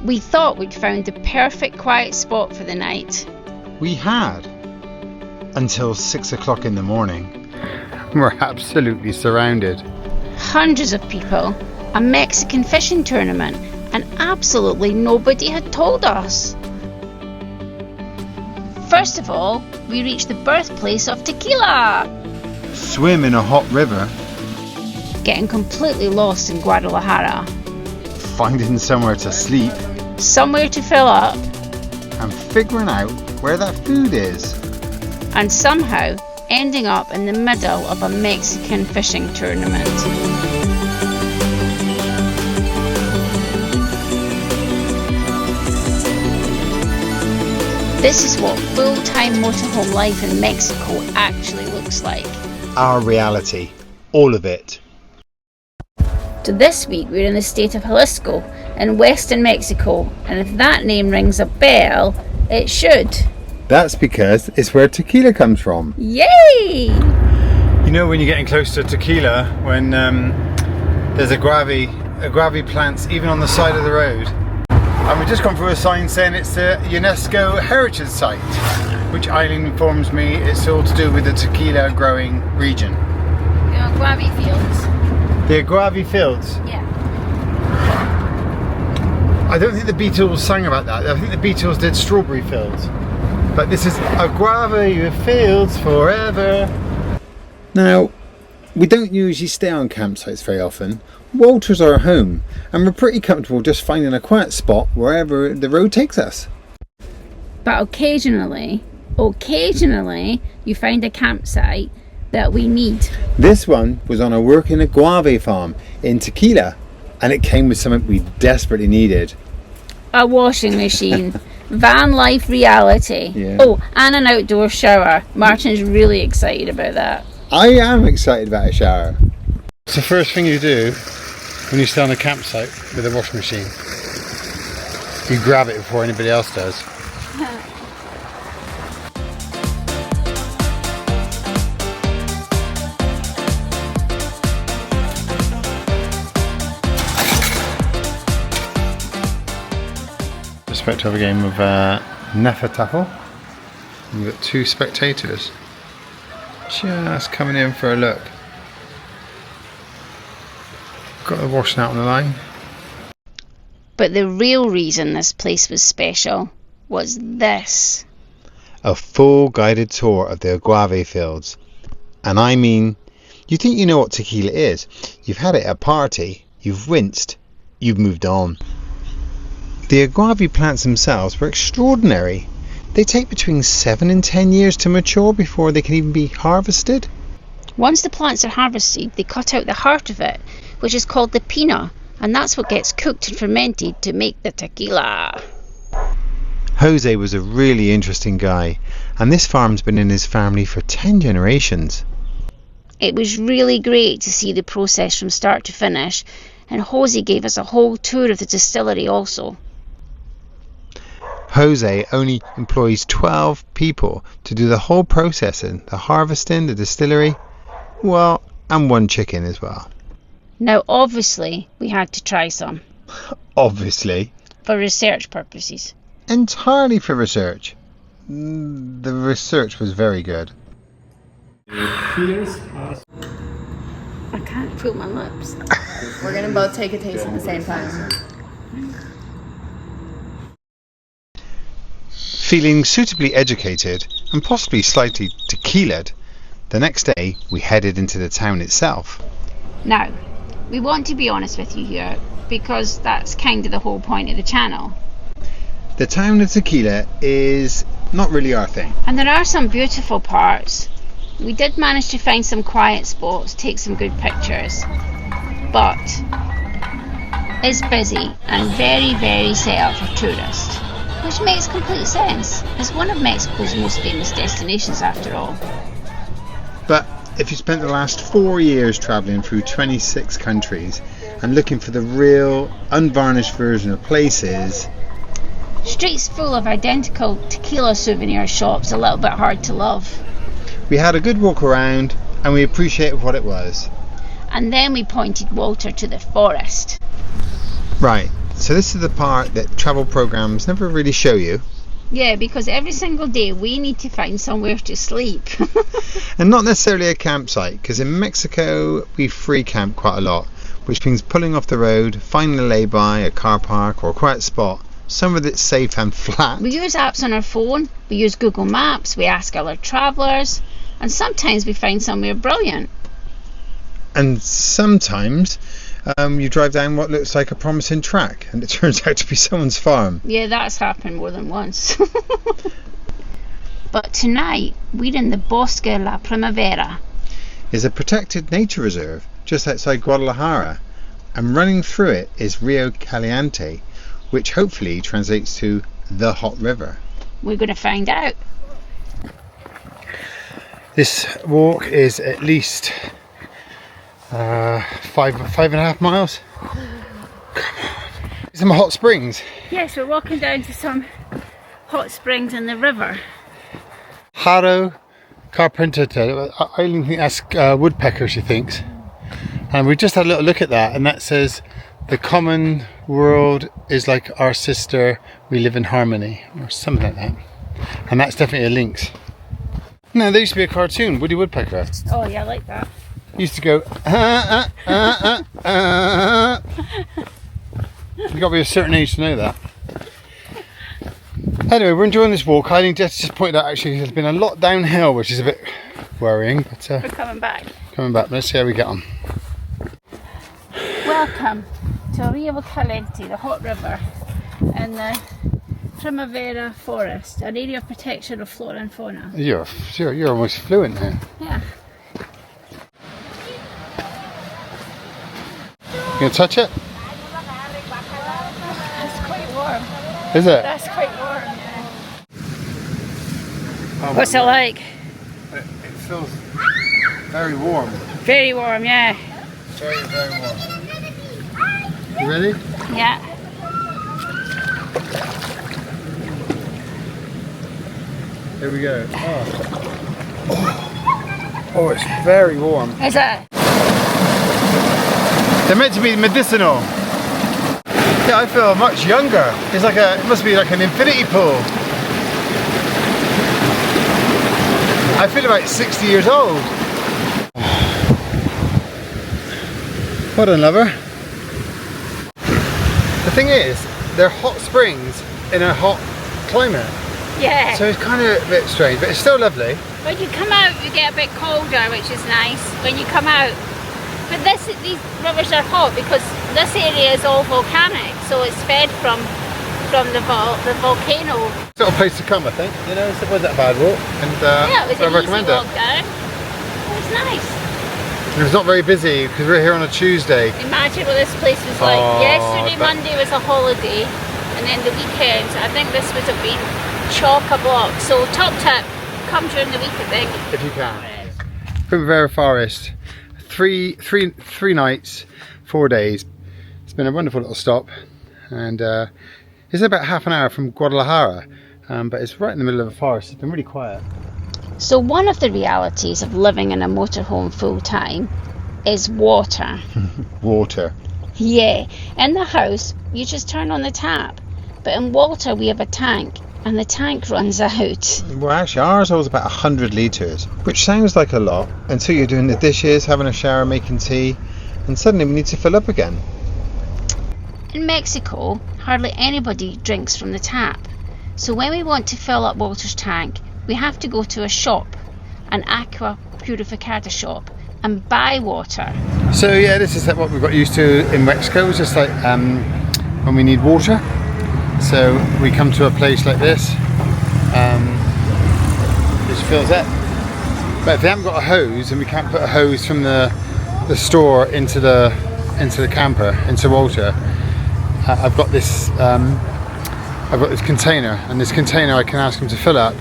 We thought we'd found the perfect quiet spot for the night. We had. Until 6 o'clock in the morning. We're absolutely surrounded. Hundreds of people, a Mexican fishing tournament, and absolutely nobody had told us. First of all, we reached the birthplace of Tequila. Swim in a hot river. Getting completely lost in Guadalajara. Finding somewhere to sleep. Somewhere to fill up. And figuring out where that food is. And somehow ending up in the middle of a Mexican fishing tournament. This is what full-time motorhome life in Mexico actually looks like. Our reality. All of it. So this week we're in the state of Jalisco in western Mexico, and if that name rings a bell, it should. That's because it's where tequila comes from. Yay! You know when you're getting close to tequila, when there's agave plants even on the side of the road. And we've just gone through a sign saying it's a UNESCO Heritage Site, which Eileen informs me it's all to do with the tequila growing region. The agave fields. The agave fields? Yeah. I don't think the Beatles sang about that. I think the Beatles did strawberry fields. But this is agave fields forever. Now, we don't usually stay on campsites very often. Walter's our home, and we're pretty comfortable just finding a quiet spot wherever the road takes us. But occasionally, you find a campsite that we need. This one was on a working agave farm in Tequila, and it came with something we desperately needed. A washing machine. Van life reality. Yeah. Oh, and an outdoor shower. Martin's really excited about that. I am excited about a shower. It's the first thing you do when you stay on a campsite with a washing machine. You grab it before anybody else does. Just about to have a game of Nefataffel. We've got 2 spectators just coming in for a look. Got the washing out on the line. But the real reason this place was special was this. A full guided tour of the agave fields. And I mean, you think you know what tequila is. You've had it at a party, you've winced, you've moved on. The agave plants themselves were extraordinary. They take between 7 and 10 years to mature before they can even be harvested. Once the plants are harvested, they cut out the heart of it, which is called the pina, and that's what gets cooked and fermented to make the tequila. Jose was a really interesting guy, and this farm's been in his family for 10 generations. It was really great to see the process from start to finish, and Jose gave us a whole tour of the distillery also. Jose only employs 12 people to do the whole processing, the harvesting, the distillery, well, and 1 chicken as well. Now obviously we had to try some. Obviously. For research purposes. Entirely for research. The research was very good. I can't feel my lips. We're going to both take a taste at the same time. Feeling suitably educated and possibly slightly tequila'd, the next day we headed into the town itself. Now, we want to be honest with you here, because that's kind of the whole point of the channel. The town of Tequila is not really our thing. And there are some beautiful parts. We did manage to find some quiet spots, take some good pictures. But it's busy and very, very set up for tourists. Which makes complete sense. It's one of Mexico's most famous destinations after all. But if you spent the last 4 years travelling through 26 countries and looking for the real, unvarnished version of places... Streets full of identical tequila souvenir shops, a little bit hard to love. We had a good walk around and we appreciated what it was. And then we pointed Walter to the forest. Right, So this is the part that travel programs never really show you. Yeah, because every single day we need to find somewhere to sleep. And not necessarily a campsite, because in Mexico we free camp quite a lot, which means pulling off the road, finding a lay-by, a car park or a quiet spot, somewhere that's safe and flat. We use apps on our phone, we use Google Maps, we ask other travellers, and sometimes we find somewhere brilliant. And sometimes you drive down what looks like a promising track and it turns out to be someone's farm. Yeah, that's happened more than once. But tonight we're in the Bosque La Primavera. It's a protected nature reserve just outside Guadalajara, and running through it is Rio Caliente, which hopefully translates to the hot river. We're going to find out. This walk is at least 5.5 miles. Come on. Some hot springs. Yes, we're walking down to some hot springs in the river. Jaro Carpenter. Eileen thinks that's woodpecker, she thinks. And we just had a little look at that, and that says the common world is like our sister, we live in harmony, or something like that. And that's definitely a lynx. No, there used to be a cartoon, Woody Woodpecker. Oh yeah, I like that. Used to go You've got to be a certain age to know that. Anyway, we're enjoying this walk. I think just pointed out actually there's been a lot downhill, which is a bit worrying, but We're coming back. Let's see how we get on. Welcome to Rio Caliente, the hot river, and the Primavera forest, an area of protection of flora and fauna. You're almost fluent now. Yeah. You gonna touch it? It's quite warm. Is it? That's quite warm, yeah. Oh, What's it like? It feels very warm. Very warm, yeah. Very, very warm. You ready? Yeah. Here we go. Oh, it's very warm. Is it? They're meant to be medicinal. Yeah, I feel much younger. It's like it must be like an infinity pool. I feel about 60 years old. Well done, lover. The thing is, they're hot springs in a hot climate. Yeah. So it's kind of a bit strange, but it's still lovely. When you come out, you get a bit colder, which is nice when you come out. But these rivers are hot because this area is all volcanic, so it's fed from the volcano. Sort of place to come, I think. You know, it wasn't a bad walk, and yeah, it was I an recommend easy it. walk down. It was nice. It was not very busy because we're here on a Tuesday. Imagine what this place was like. Oh, Yesterday, Monday was a holiday, and then the weekends, I think this would have been chock-a-block. So top tip, come during the week, I think. If you can. Primavera Forest. Three nights, 4 days. It's been a wonderful little stop, and it's about half an hour from Guadalajara, but it's right in the middle of a forest. It's been really quiet. So one of the realities of living in a motorhome full time is water. Water. Yeah, in the house you just turn on the tap, but in water we have a tank, and the tank runs out. Well, actually ours was about 100 litres, which sounds like a lot until you're doing the dishes, having a shower, making tea, and suddenly we need to fill up again. In Mexico, hardly anybody drinks from the tap, so when we want to fill up Walter's tank, we have to go to a shop, an aqua purificada shop, and buy water. So yeah, this is what we've got used to in Mexico. It's just like when we need water. So we come to a place like this, which fills up. But if they haven't got a hose, and we can't put a hose from the store into the camper, into Walter, I've got this container, and this container I can ask them to fill up,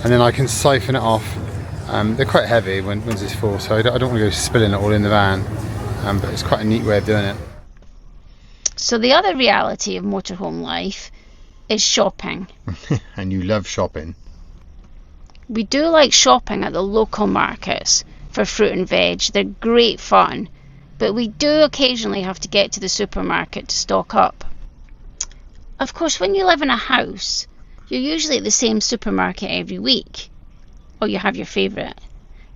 and then I can siphon it off. They're quite heavy when it's full, so I don't want to go spilling it all in the van, but it's quite a neat way of doing it. So the other reality of motorhome life is shopping. And you love shopping. We do like shopping at the local markets for fruit and veg. They're great fun, but we do occasionally have to get to the supermarket to stock up. Of course, when you live in a house, you're usually at the same supermarket every week, or you have your favourite.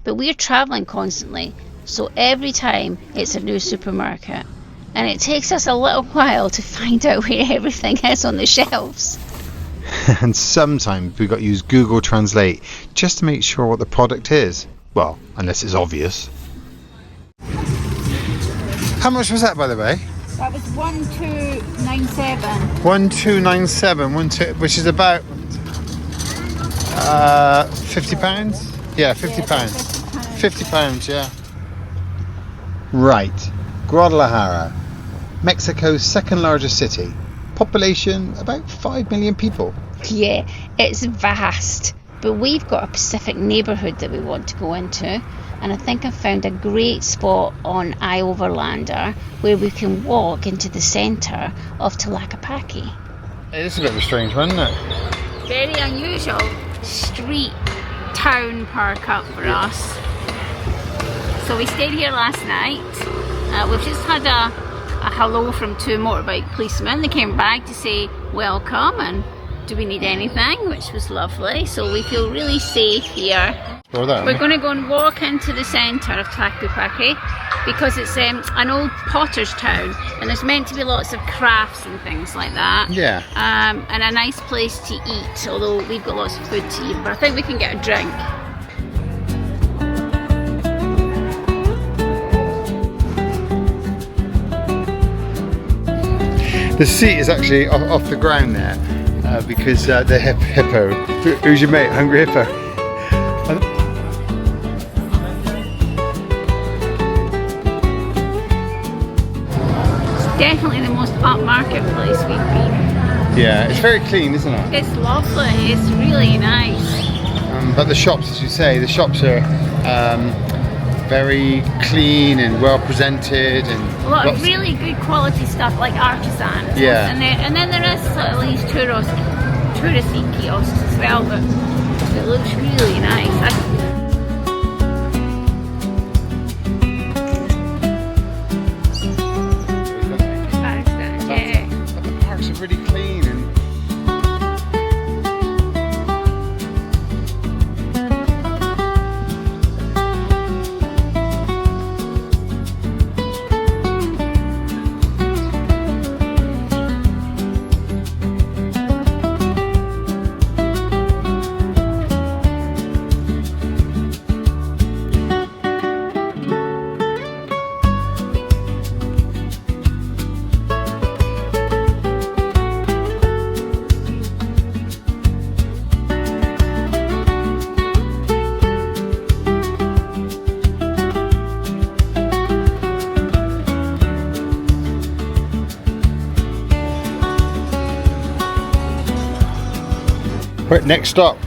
But we're travelling constantly, so every time it's a new supermarket, and it takes us a little while to find out where everything is on the shelves. And sometimes we've got to use Google Translate just to make sure what the product is. Well, unless it's obvious. How much was that, by the way? That was 1297. 1297, which is about £50? Yeah, £50. £50, yeah. Right, Guadalajara, Mexico's second largest city. Population about 5 million people. Yeah, it's vast. But we've got a specific neighbourhood that we want to go into, and I think I've found a great spot on Overlander where we can walk into the centre of Tlaquepaque. It is a bit of a strange one, isn't it? Very unusual street town park up for us. So we stayed here last night. We've just had a hello from 2 motorbike policemen. They came back to say welcome and do we need anything, which was lovely. So we feel really safe here. We're going to go and walk into the centre of Tlaquepaque because it's an old potter's town and there's meant to be lots of crafts and things like that. Yeah. And a nice place to eat, although we've got lots of food to eat, but I think we can get a drink. The seat is actually off the ground there because the hippo. Who's your mate? Hungry Hippo. It's definitely the most upmarket place we've been. Yeah, it's very clean, isn't it? It's lovely. It's really nice. But the shops, as you say, the shops are very clean and well presented, and a lot of really good quality stuff like artisans. Yeah. And then there is sort of these touristy kiosks as well, but it looks really nice. Yeah. But the parks are really clean and next stop.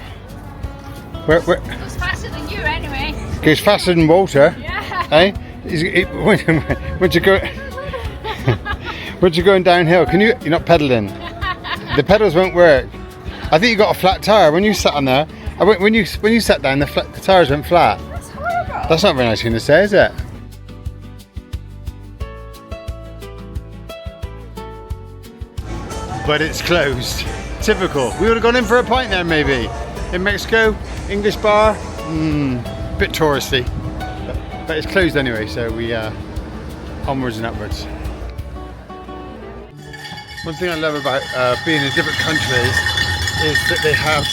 Where? It's faster than you anyway. Goes faster than Walter. Yeah. Eh? Once you're going downhill, you're not pedalling. The pedals won't work. I think you got a flat tire when you sat on there. When you sat down, the tires went flat. That's horrible. That's not a very nice thing to say, is it? But it's closed. Typical. We would have gone in for a pint there maybe. In Mexico, English bar, bit touristy. But it's closed anyway, so we onwards and upwards. One thing I love about being in different countries is that they have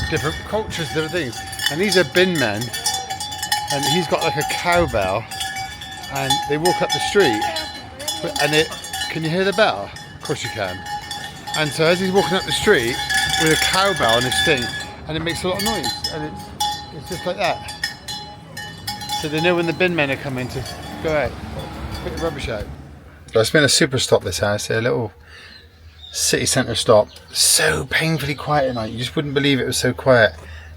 different cultures, different things. And these are bin men, and he's got like a cowbell, and they walk up the street, and can you hear the bell? Of course you can. And so as he's walking up the street with a cowbell on his thing, and it makes a lot of noise, and it's just like that. So they know when the bin men are coming to go out, put the rubbish out. So it's been a super stop, this house, a little city centre stop. So painfully quiet at night, you just wouldn't believe it was so quiet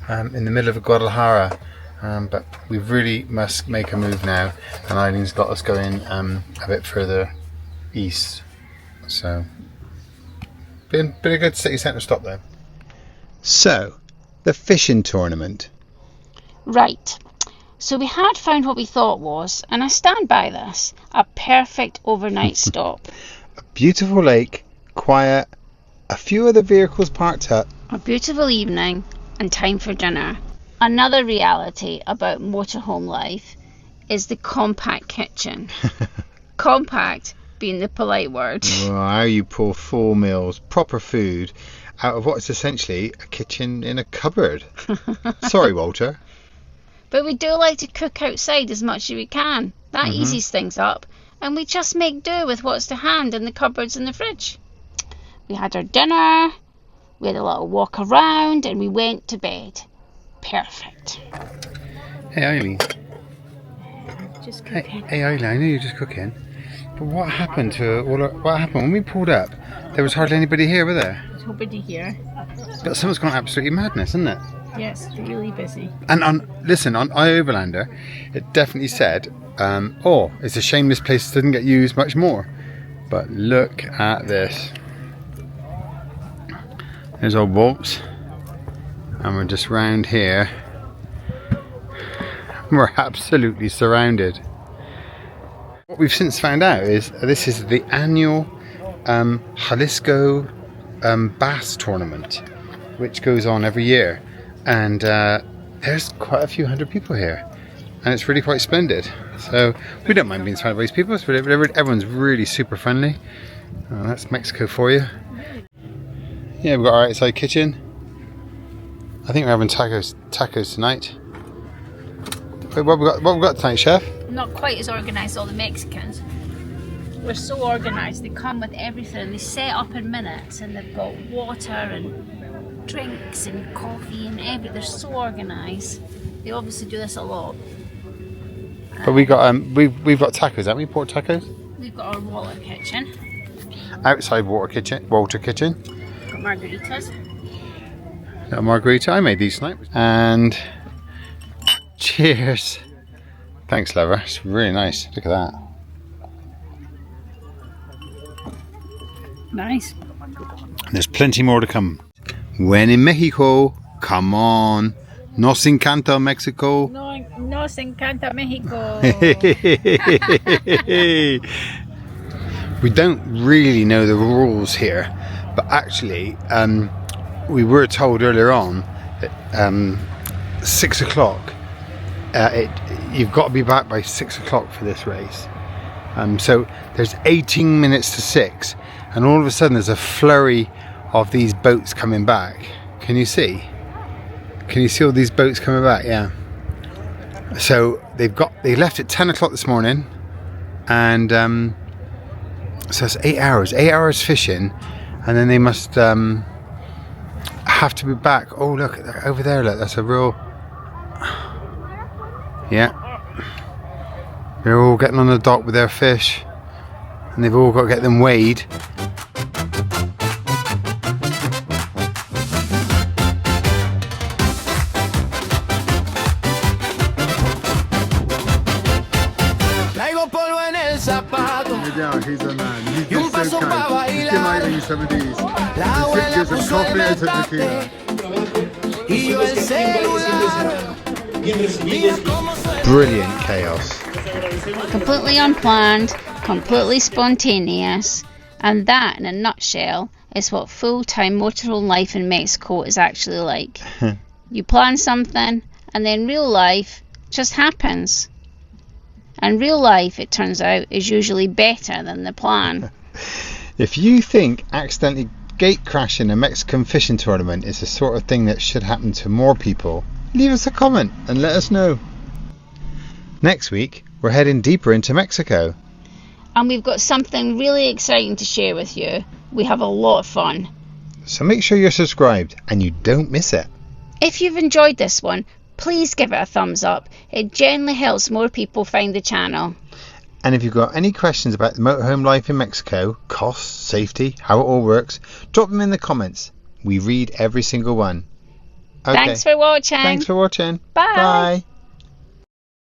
in the middle of Guadalajara. But we really must make a move now, and Eileen's got us going a bit further east. So been a good city centre stop there. So, the fishing tournament. Right. So we had found what we thought was, and I stand by this, a perfect overnight stop. A beautiful lake, quiet, a few other vehicles parked up. A beautiful evening and time for dinner. Another reality about motorhome life is the compact kitchen. Compact being the polite word. Well, how you pull full meals, proper food, out of what is essentially a kitchen in a cupboard. Sorry, Walter. But we do like to cook outside as much as we can. That eases things up, and we just make do with what's to hand in the cupboards and the fridge. We had our dinner, we had a little walk around, and we went to bed. Perfect. Hey, Eileen. Just cooking. Hey, Eileen, I know you're just cooking. But what happened when we pulled up? There was hardly anybody here, were there? There's nobody here. But someone's gone absolutely madness, isn't it? Yes, really busy. And on iOverlander, it definitely said, it's a shame this place didn't get used much more. But look at this. There's old Waltz. And we're just round here. We're absolutely surrounded. What we've since found out is this is the annual Jalisco bass tournament, which goes on every year, and there's quite a few hundred people here, and it's really quite splendid. So we don't mind being surrounded by these people. Everyone's really super friendly. That's Mexico for you. Yeah, we've got our outside kitchen. I think we're having tacos tonight. Wait, what we got tonight, Chef? Not quite as organised as all the Mexicans. We're so organised, they come with everything. They set up in minutes, and they've got water and drinks and coffee and everything. They're so organised. They obviously do this a lot. But we got we've got tacos, haven't we? Pork tacos. We've got our water kitchen. Outside Walter kitchen. Got margaritas. Got a margarita. I made these tonight. And cheers. Thanks, lover. It's really nice. Look at that. Nice. There's plenty more to come. When in Mexico, come on. Nos encanta Mexico. Nos encanta Mexico. We don't really know the rules here, but actually, we were told earlier on that 6 o'clock. You've got to be back by 6 o'clock for this race. So there's 18 minutes to 6, and all of a sudden there's a flurry of these boats coming back. Can you see? Can you see all these boats coming back? Yeah. So they left at 10 o'clock this morning, and so it's 8 hours. 8 hours fishing, and then they must have to be back. Oh, look over there! Look, that's a real. Yeah, they're all getting on the dock with their fish, and they've all got to get them weighed. He's a man. He's so kind. He's getting some of these. Gives us confidence and tequila. Brilliant chaos. Completely unplanned, completely spontaneous, and that, in a nutshell, is what full-time motorhome life in Mexico is actually like. You plan something, and then real life just happens. And real life, it turns out, is usually better than the plan. If you think accidentally gate crashing a Mexican fishing tournament is the sort of thing that should happen to more people, leave us a comment and let us know. Next week, we're heading deeper into Mexico. And we've got something really exciting to share with you. We have a lot of fun. So make sure you're subscribed and you don't miss it. If you've enjoyed this one, please give it a thumbs up. It generally helps more people find the channel. And if you've got any questions about the motorhome life in Mexico, costs, safety, how it all works, drop them in the comments. We read every single one. Okay. Thanks for watching. Thanks for watching. Bye. Bye.